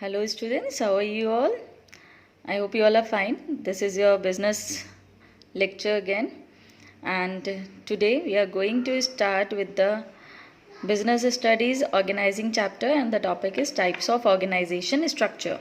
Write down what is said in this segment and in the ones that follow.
Hello students, how are you all? I hope you all are fine. This is your business lecture again, and today we are going to start with the business studies organizing chapter, and the topic is types of organization structure.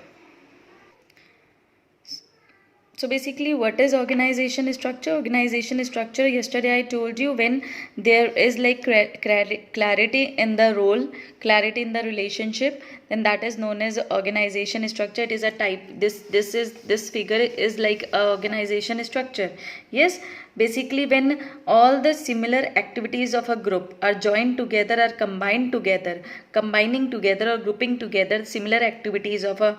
So basically, what is organization structure? Organization structure, yesterday I told you, when there is like clarity in the role, clarity in the relationship, then that is known as organization structure. It is a type. This figure is like a organization structure. Yes, basically when all the similar activities of a group are joined together, are combined together, combining together or grouping together similar activities of a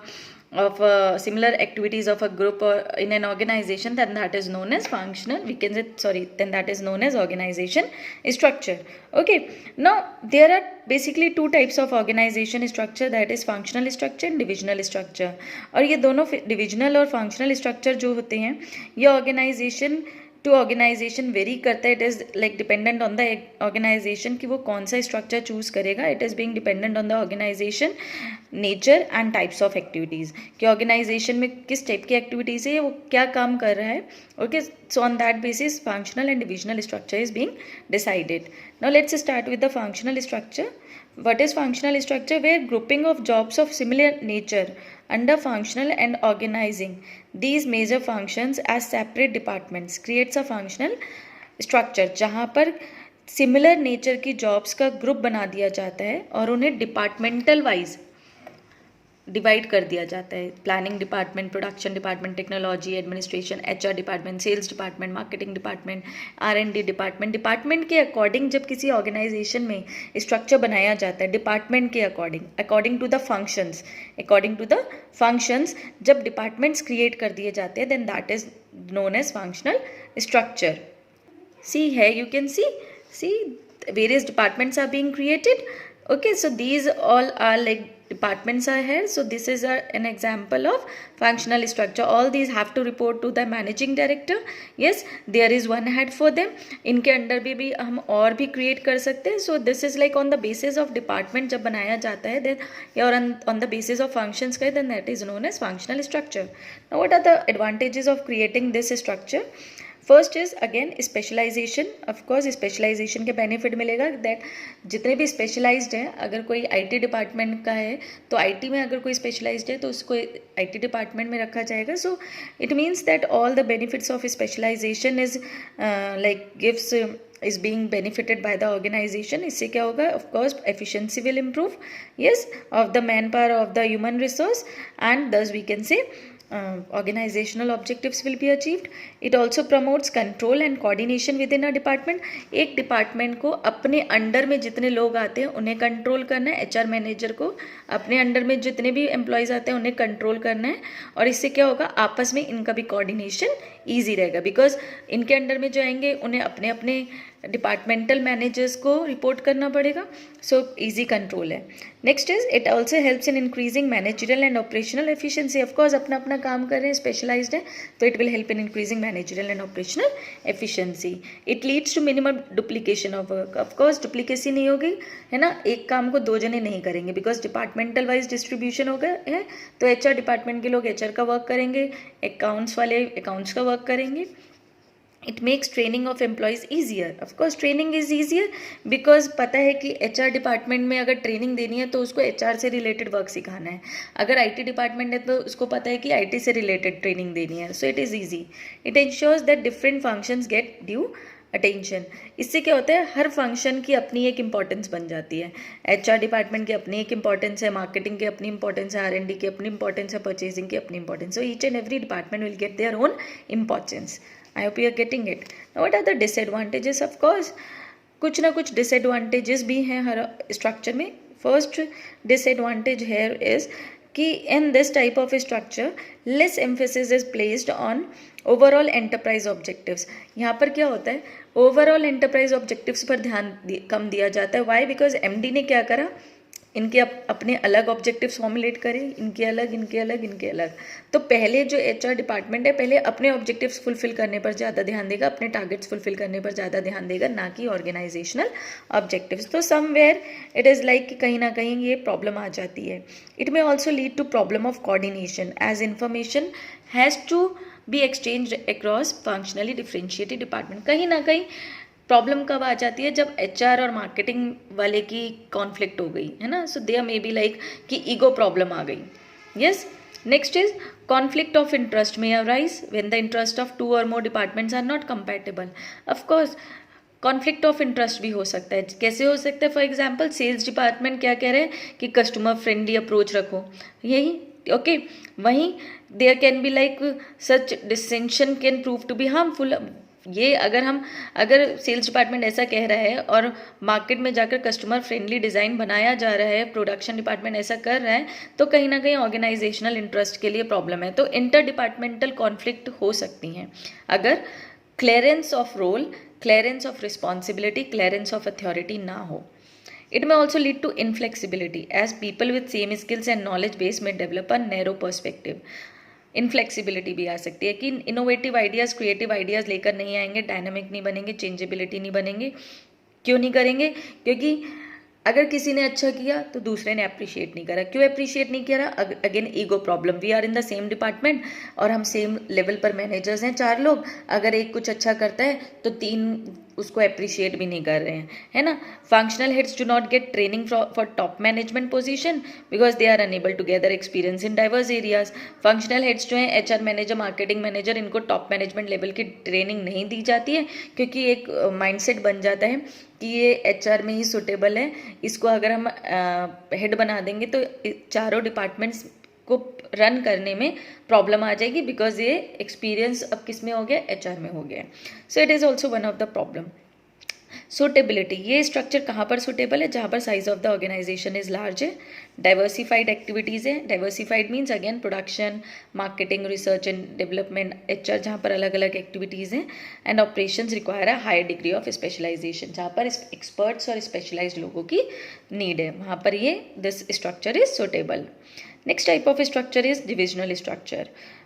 similar activities of a group or in an organization, then that is known as functional, we can say, then that is known as organization structure. Okay, now there are basically two types of organization structure, that is functional structure and divisional structure. और ये दोनों divisional और functional structure जो होते हैं, ये organization to organisation vary करता है. It is like dependent on the organisation कि वो कौन सा स्ट्रक्चर चूज करेगा. It is being dependent on the organisation nature and types of activities, कि ऑर्गेनाइजेशन में किस टाइप की एक्टिविटीज़ है, वो क्या काम कर रहा है. Okay, so on that basis functional and divisional structure is being decided. Now let's start with the functional structure. What is functional structure? Where grouping of jobs of similar nature under functional and organizing these major functions as separate departments creates a functional structure. जहाँ पर similar nature की jobs का group बना दिया जाता है और उन्हें departmental wise डिवाइड कर दिया जाता है. Planning department, production department, technology, administration, HR department, sales department, marketing department, R and D department. Department के अकॉर्डिंग जब किसी ऑर्गेनाइजेशन में स्ट्रक्चर बनाया जाता है, डिपार्टमेंट के अकॉर्डिंग टू द फंक्शंस जब डिपार्टमेंट्स क्रिएट कर दिए जाते हैं, then that is known as functional structure. सी है, you can see various departments are being created. Okay, so these all are like departments are here. So this is an example of functional structure. All these have to report to the managing director. Yes, there is one head for them. इनके under भी हम और भी create कर सकते हैं. So this is like on the basis of department जब बनाया जाता है, then or on the basis of functions का, then that is known as functional structure. Now what are the advantages of creating this structure? First is again specialisation. Of course specialisation के benefit मिलेगा, that जितने भी specialised हैं, अगर कोई IT department का है तो आईटी में अगर कोई स्पेशलाइज्ड है तो उसको आईटी डिपार्टमेंट में रखा जाएगा. So it means that all the benefits of specialisation is like gives is being benefited by the organization. इससे क्या होगा? Of course efficiency will improve, yes, of the manpower, of the human resource, and thus we can say organizational objectives will be achieved. It also promotes control and coordination within a department. एक department को अपने under में जितने लोग आते हैं उन्हें control करना है. एचआर मैनेजर को अपने अंडर में जितने भी एम्प्लॉयज़ आते हैं उन्हें कंट्रोल करना है. और इससे क्या होगा? आपस में इनका भी कोऑर्डिनेशन ईजी रहेगा, बिकॉज इनके अंडर में जो आएंगे उन्हें अपने अपने डिपार्टमेंटल मैनेजर्स को रिपोर्ट करना पड़ेगा. सो इजी कंट्रोल है. Next is it also helps in increasing managerial and operational efficiency. Of course अपना अपना काम कर रहे हैं, स्पेशलाइज्ड है, तो it will help in increasing managerial and operational efficiency. It leads to minimum duplication of work. Of course duplicacy नहीं होगी, है ना. एक काम को दो जने नहीं करेंगे, बिकॉज डिपार्टमेंटल वाइज डिस्ट्रीब्यूशन हो गया है. तो एचआर डिपार्टमेंट के लोग एचआर का वर्क करेंगे, अकाउंट्स वाले अकाउंट्स का वर्क करेंगे. It makes training of employees easier. Of course training is easier because पता है कि एचआर डिपार्टमेंट में अगर ट्रेनिंग देनी है तो उसको एचआर से रिलेटेड वर्क सिखाना है. अगर आईटी डिपार्टमेंट है तो उसको पता है कि आईटी से रिलेटेड ट्रेनिंग देनी है. So it is easy. It ensures that different functions get due attention. इससे क्या होता है? हर फंक्शन की अपनी एक इंपॉर्टेंस बन जाती है. एचआर डिपार्टमेंट की अपनी एक इंपॉर्टेंस है, मार्केटिंग की अपनी इंपॉर्टेंस है, आर&डी की अपनी इंपॉर्टेंस है, परचेजिंग की अपनी importance. So each and every department will get their own importance. I hope you are getting it. Now what are the disadvantages? Of course कुछ ना कुछ disadvantages भी हैं हर structure में. First disadvantage here is कि in this type of structure less emphasis is placed on overall enterprise objectives. यहाँ पर क्या होता है? overall enterprise objectives पर ध्यान कम दिया जाता है. Why? Because MD ने क्या करा? इनके अपने अलग ऑब्जेक्टिव्स फॉर्मुलेट करें, इनके अलग, इनके अलग, इनके अलग। तो पहले जो HR डिपार्टमेंट है पहले अपने ऑब्जेक्टिव्स फुलफिल करने पर ज़्यादा ध्यान देगा, अपने टारगेट्स फुलफिल करने पर ज़्यादा ध्यान देगा, ना कि ऑर्गेनाइजेशनल ऑब्जेक्टिव्स। तो समवेयर इट इज़ लाइक कि कहीं ना कहीं ये प्रॉब्लम आ जाती है। It may also lead to problem of coordination as information has to be exchange across functionally differentiated department. कहीं ना कहीं प्रॉब्लम कब आ जाती है, जब HR और मार्केटिंग वाले की कॉन्फ्लिक्ट हो गई है ना। So there may be like कि ईगो प्रॉब्लम आ गई। Yes, next is conflict of interest में arise when the interest of 2 और more departments are not compatible. Of course conflict of interest भी हो सकता है। कैसे हो सकता है? फॉर एग्जाम्पल सेल्स डिपार्टमेंट क्या कह रहे हैं कि कस्टमर फ्रेंडली अप्रोच रखो, यही ओके। वहीं there can be like such dissension can prove to be harmful. ये अगर सेल्स डिपार्टमेंट ऐसा कह रहा है और मार्केट में जाकर कस्टमर फ्रेंडली डिज़ाइन बनाया जा रहा है, प्रोडक्शन डिपार्टमेंट ऐसा कर रहा है, तो कहीं ना कहीं ऑर्गेनाइजेशनल इंटरेस्ट के लिए प्रॉब्लम है। तो इंटर डिपार्टमेंटल कॉन्फ्लिक्ट हो सकती हैं अगर clearance of role, clearance of responsibility, clearance of authority ना हो। It may also lead to inflexibility as people with same skills and knowledge base may develop a narrow perspective. Inflexibility भी आ सकती है कि इनोवेटिव आइडियाज़, क्रिएटिव आइडियाज़ लेकर नहीं आएंगे, dynamic नहीं बनेंगे, चेंजेबिलिटी नहीं बनेंगे। क्यों नहीं करेंगे? क्योंकि अगर किसी ने अच्छा किया तो दूसरे ने अप्रिशिएट नहीं करा। क्यों अप्रिशिएट नहीं करा? Again ego problem. We are in the same department और हम सेम लेवल पर मैनेजर्स हैं, 4 लोग। अगर एक कुछ अच्छा करता है तो 3 उसको अप्रिशिएट भी नहीं कर रहे हैं, है ना। Functional heads do not get training for top management position because they are unable to gather experience in diverse areas. Functional heads जो हैं, HR मैनेजर, मार्केटिंग मैनेजर, इनको टॉप मैनेजमेंट लेवल की ट्रेनिंग नहीं दी जाती है क्योंकि एक माइंडसेट बन जाता है कि ये HR में ही सुटेबल है, इसको अगर हम हेड बना देंगे तो चारों डिपार्टमेंट्स को रन करने में प्रॉब्लम आ जाएगी बिकॉज ये एक्सपीरियंस अब किस में हो गया? HR में हो गया। So it is also one of the problem. Suitability, ये स्ट्रक्चर कहाँ पर सुटेबल है? जहाँ पर size of the organisation is large है, डाइवर्सिफाइड एक्टिविटीज़ है। Diversified means again production, marketing, research and development, HR, जहाँ पर अलग अलग एक्टिविटीज़ हैं। And operations require a higher degree of specialisation, जहाँ पर एक्सपर्ट्स और स्पेशलाइज्ड लोगों की नीड है, वहाँ पर ये this structure is suitable. Next type of structure is divisional structure.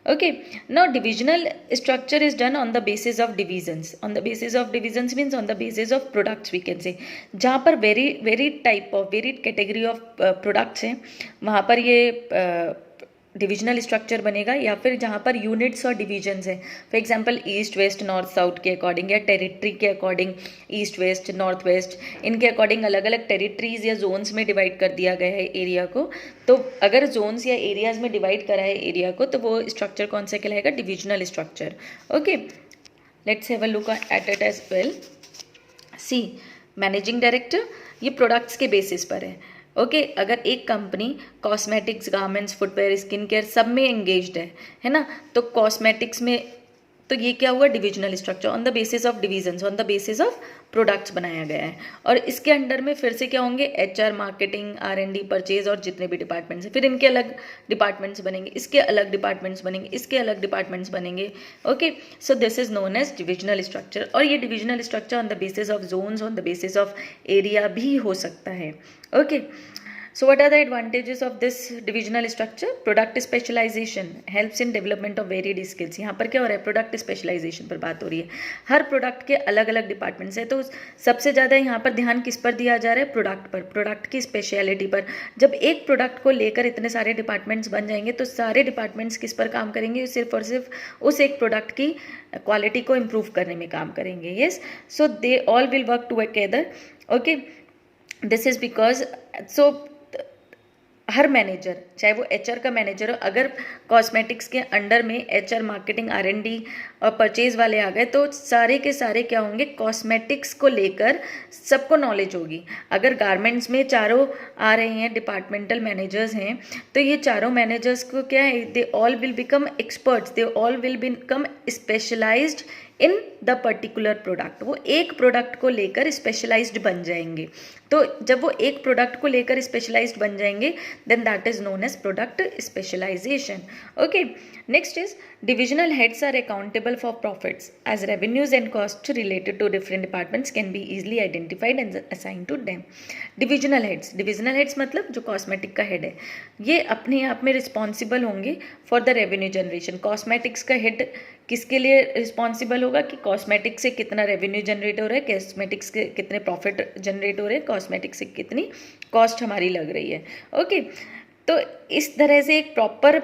Okay, now divisional structure is done on the basis of divisions. On the basis of divisions means on the basis of products we can say. जहाँ पर varied type of varied category of products हैं, वहाँ पर ये divisional structure बनेगा। या फिर जहाँ पर यूनिट्स और डिविजन्स हैं, for example east west north south के अकॉर्डिंग या टेरिटरी के according, east west north west इनके अकॉर्डिंग अलग अलग टेरिटरीज या जोन्स में डिवाइड कर दिया गया है एरिया को। तो अगर जोन्स या एरियाज में डिवाइड करा है एरिया को तो वो स्ट्रक्चर कौन सा कहलाएगा? Divisional structure. Okay, let's have a look at it as well. See, managing director ये प्रोडक्ट्स के बेसिस पर है। ओके, अगर एक company cosmetics, garments, footwear, skin care सब में एंगेज्ड है ना, तो कॉस्मेटिक्स में तो ये क्या हुआ? Divisional structure on the basis of divisions, on the basis of products बनाया गया है। और इसके अंडर में फिर से क्या होंगे? HR, मार्केटिंग, R&D, परचेज और जितने भी डिपार्टमेंट्स हैं, फिर इनके अलग डिपार्टमेंट्स बनेंगे, इसके अलग डिपार्टमेंट्स बनेंगे, इसके अलग डिपार्टमेंट्स बनेंगे। Okay, so this is known as divisional structure. और ये divisional structure on the basis of zones, on the basis of area भी हो सकता है। Okay, so what are the advantages of this divisional structure? Product specialization helps in development of varied skills. यहाँ पर क्या हो रहा है? प्रोडक्ट स्पेशलाइजेशन पर बात हो रही है। हर प्रोडक्ट के अलग अलग डिपार्टमेंट्स हैं, तो सबसे ज़्यादा यहाँ पर ध्यान किस पर दिया जा रहा है? प्रोडक्ट पर, प्रोडक्ट की स्पेशलिटी पर। जब एक प्रोडक्ट को लेकर इतने सारे डिपार्टमेंट्स बन जाएंगे तो सारे डिपार्टमेंट्स किस पर काम करेंगे? सिर्फ और सिर्फ उस एक प्रोडक्ट की क्वालिटी को इम्प्रूव करने में काम करेंगे। Yes, so they all will work together. Okay, this is because her manager, चाहे वो HR का मैनेजर हो, अगर कॉस्मेटिक्स के अंडर में HR, मार्केटिंग, R&D और परचेज वाले आ गए तो सारे के सारे क्या होंगे? कॉस्मेटिक्स को लेकर सबको नॉलेज होगी। अगर गारमेंट्स में चारों आ रहे हैं डिपार्टमेंटल मैनेजर्स हैं तो ये चारों मैनेजर्स को क्या है? They all will become experts, they all will become specialised in the particular product. वो एक प्रोडक्ट को लेकर स्पेशलाइज्ड बन जाएंगे। तो जब वो एक प्रोडक्ट को लेकर स्पेशलाइज्ड बन जाएंगे then that is known as product specialisation. Okay, next is divisional heads are accountable accountable for profits, as revenues and costs related to different departments can be easily identified and assigned to them. Divisional heads मतलब जो cosmetic का head है, ये अपने आप में responsible होंगे for the revenue generation. Cosmetics का हेड किसके लिए रिस्पॉन्सिबल होगा कि कॉस्मेटिक से कितना रेवेन्यू जनरेट हो रहा है, कॉस्मेटिक्स के कितने प्रॉफिट जनरेट हो रहे हैं, कॉस्मेटिक्स से कितनी कॉस्ट हमारी लग रही है. ओके, तो इस तरह से एक प्रॉपर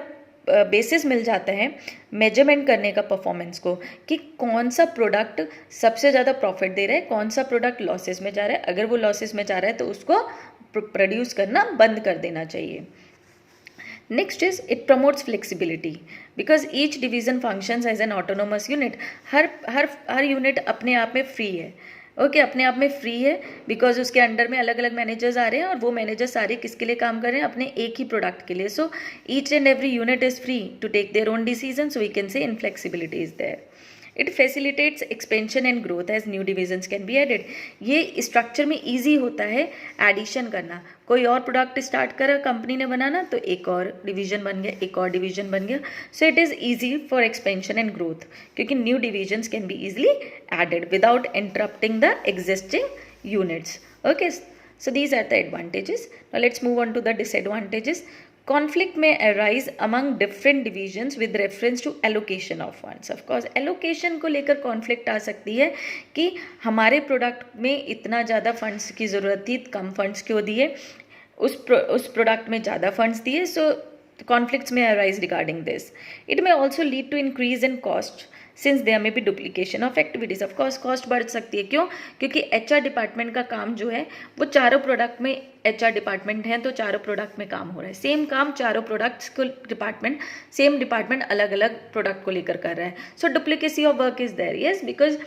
बेसिस मिल जाता है मेजरमेंट करने का परफॉर्मेंस को, कि कौन सा प्रोडक्ट सबसे ज़्यादा प्रॉफिट दे रहा है, कौन सा प्रोडक्ट लॉसेस में जा रहा है. अगर वो लॉसेस में जा रहा है तो उसको प्रोड्यूस करना बंद कर देना चाहिए. Next is it promotes flexibility because each division functions as an autonomous unit. हर यूनिट अपने आप में फ्री है. ओके, अपने आप में फ्री है बिकॉज उसके अंडर में अलग अलग मैनेजर्स आ रहे हैं और वो मैनेजर सारे किसके लिए काम कर रहे हैं, अपने एक ही प्रोडक्ट के लिए. So each and every unit is free to take their own decision. So we can say inflexibility is there. It facilitates expansion and growth as new divisions can be added. ये structure में easy होता है addition करना. कोई और product start करा company ने बनाना तो एक और डिवीजन बन गया, एक और डिवीजन बन गया. So it is easy for expansion and growth क्योंकि new divisions can be easily added without interrupting the existing units. Okay, so these are the advantages. Now let's move on to the disadvantages. Conflict may arise among different divisions with reference to allocation of funds. Of course, allocation को लेकर conflict आ सकती है कि हमारे product में इतना ज़्यादा funds की ज़रूरत थी, कम फंड्स क्यों दिए, उस प्रोडक्ट में ज़्यादा फंड्स दिए. सो conflicts may arise regarding this. It may also lead to increase in cost since there may be duplication of activities. Of course, cost बढ़ सकती है. क्यों? क्योंकि HR डिपार्टमेंट का काम जो है वो चारों प्रोडक्ट में, HR डिपार्टमेंट है तो चारों प्रोडक्ट में काम हो रहा है. सेम काम चारों प्रोडक्ट्स को डिपार्टमेंट, सेम डिपार्टमेंट अलग अलग प्रोडक्ट को लेकर कर रहा है. So duplicacy of work is there. Yes, because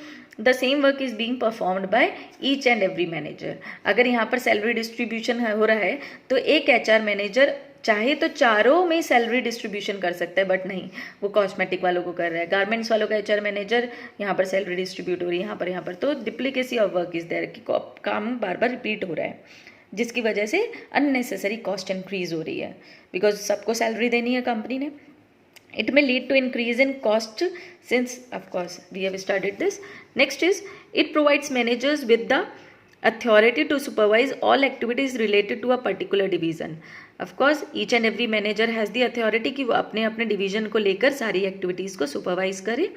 the same work is being performed by each and every manager. अगर यहाँ पर सैलरी डिस्ट्रीब्यूशन हो रहा है तो एक HR मैनेजर चाहे तो चारों में सैलरी डिस्ट्रीब्यूशन कर सकता है, बट नहीं, वो कॉस्मेटिक वालों को कर रहा है. गारमेंट्स वालों का HR मैनेजर यहाँ पर सैलरी डिस्ट्रीब्यूट हो रही है, यहाँ पर. तो डिप्लीकेसी ऑफ वर्क इज देयर कि काम बार बार रिपीट हो रहा है जिसकी वजह से अननेसेसरी कॉस्ट इंक्रीज हो रही है बिकॉज सबको सैलरी देनी है कंपनी ने. It may lead to increase in cost since, of course, we have studied this. Next is, it provides managers with the authority to supervise all activities related to a particular division. Of course, each and every manager has the authority कि वो अपने अपने division को लेकर सारी activities को supervise करे.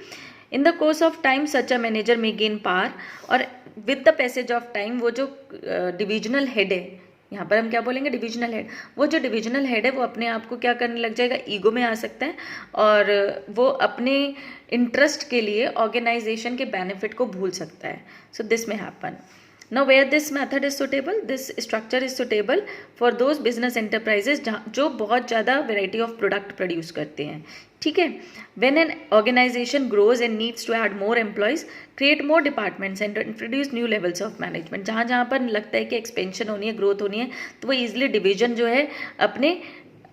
In the course of time, such a manager may gain power. और with the passage of time, वो जो divisional head है, यहाँ पर हम क्या बोलेंगे, डिविजनल हेड, वो जो डिविजनल हेड है वो अपने आप को क्या करने लग जाएगा, ईगो में आ सकता है और वो अपने इंटरेस्ट के लिए ऑर्गेनाइजेशन के बेनिफिट को भूल सकता है. सो दिस में happen. Now where this method is suitable, this structure is suitable for those business enterprises जो बहुत ज़्यादा variety of product produce करते हैं. ठीक है. When an organization grows and needs to add more employees, create more departments and introduce new levels of management. जहाँ पर लगता है कि expansion होनी है, growth होनी है, तो वो easily division जो है अपने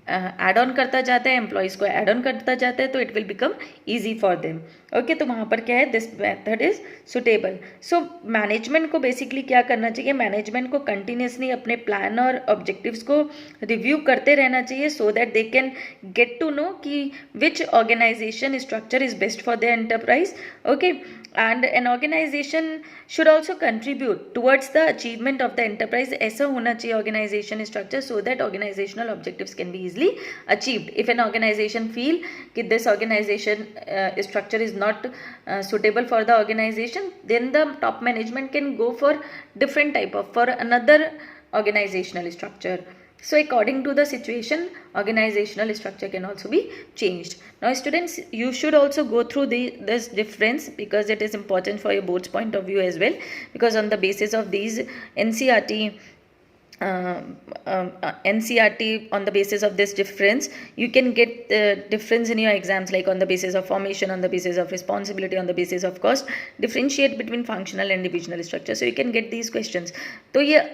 एड ऑन करता जाता है, एम्प्लॉयज़ को एड ऑन करता जाता है, तो it will become easy for them. Okay, तो वहाँ पर क्या है, this method is suitable. So management को बेसिकली क्या करना चाहिए, मैनेजमेंट को कंटिन्यूसली अपने प्लान और ऑब्जेक्टिव्स को रिव्यू करते रहना चाहिए so that they can get to know कि which organization structure is best for their enterprise. Okay, and an organization should also contribute towards the achievement of the enterprise. ऐसा होना चाहिए organization structure so that organizational objectives can be easily achieved. If an organization feel कि this organization structure is not suitable for the organization, then the top management can go for different type of, for another organizational structure. So according to the situation, organizational structure can also be changed. Now students, you should also go through this difference because it is important for your board's point of view as well, because on the basis of these NCERT on the basis of this difference you can get the difference in your exams, like on the basis of formation, on the basis of responsibility, on the basis of cost, differentiate between functional and divisional structure. So you can get these questions. So yeah,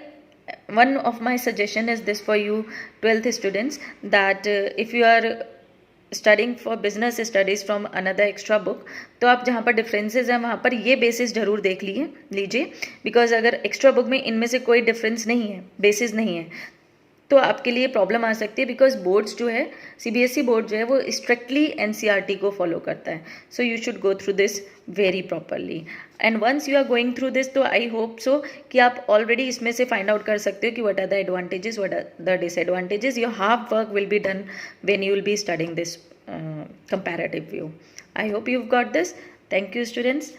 one of my suggestion is this for you 12th students, that if you are studying for business studies from another extra book, तो आप जहाँ पर differences हैं वहाँ पर ये basis जरूर देख लीजिए, बिकॉज अगर एक्स्ट्रा बुक में इनमें से कोई डिफरेंस नहीं है, बेसिस नहीं है, तो आपके लिए प्रॉब्लम आ सकती है, बिकॉज बोर्ड्स जो है सीबीएसई बोर्ड जो है वो स्ट्रिक्टली एनसीईआरटी को फॉलो करता है. So you should go through this very properly. And once you are going through this, तो आई होप सो कि आप ऑलरेडी इसमें से फाइंड आउट कर सकते हो कि what are the advantages, what are the disadvantages. Your half work will be done when you will be studying this comparative view. I hope you've got this. Thank you, students.